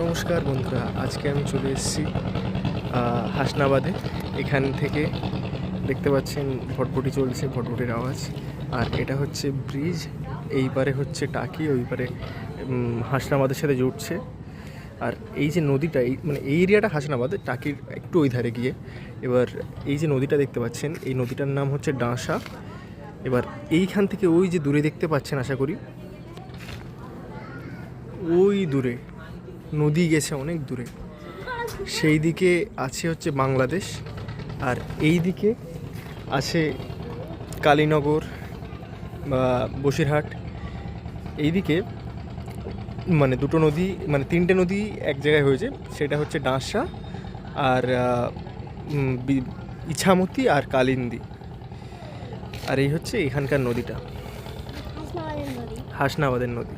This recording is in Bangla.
নমস্কার বন্ধুরা, আজকে আমি চলে এসেছি হাসনাবাদে। এখান থেকে দেখতে পাচ্ছেন ভটভটি চলছে, ভটভটির আওয়াজ। আর এটা হচ্ছে ব্রিজ, এই পারে হচ্ছে টাকি, ওই পারে হাসনাবাদের সাথে জুড়ছে। আর এই যে নদীটা, এই এরিয়াটা হাসনাবাদে, টাকির একটু ওই ধারে গিয়ে। এবার এই যে নদীটা দেখতে পাচ্ছেন, এই নদীটার নাম হচ্ছে ডাঁসা। এবার এইখান থেকে ওই যে দূরে দেখতে পাচ্ছেন, আশা করি ওই দূরে নদী গেছে অনেক দূরে, সেই দিকে আছে হচ্ছে বাংলাদেশ। আর এই দিকে আছে কালীনগর বা বসিরহাট। এই দিকে দুটো নদী, তিনটে নদী এক জায়গায় হয়েছে, সেটা হচ্ছে ডাঁসা আর ইছামতি আর কালিন্দী। আর এই হচ্ছে এখানকার নদীটা, হাসনাবাদের নদী।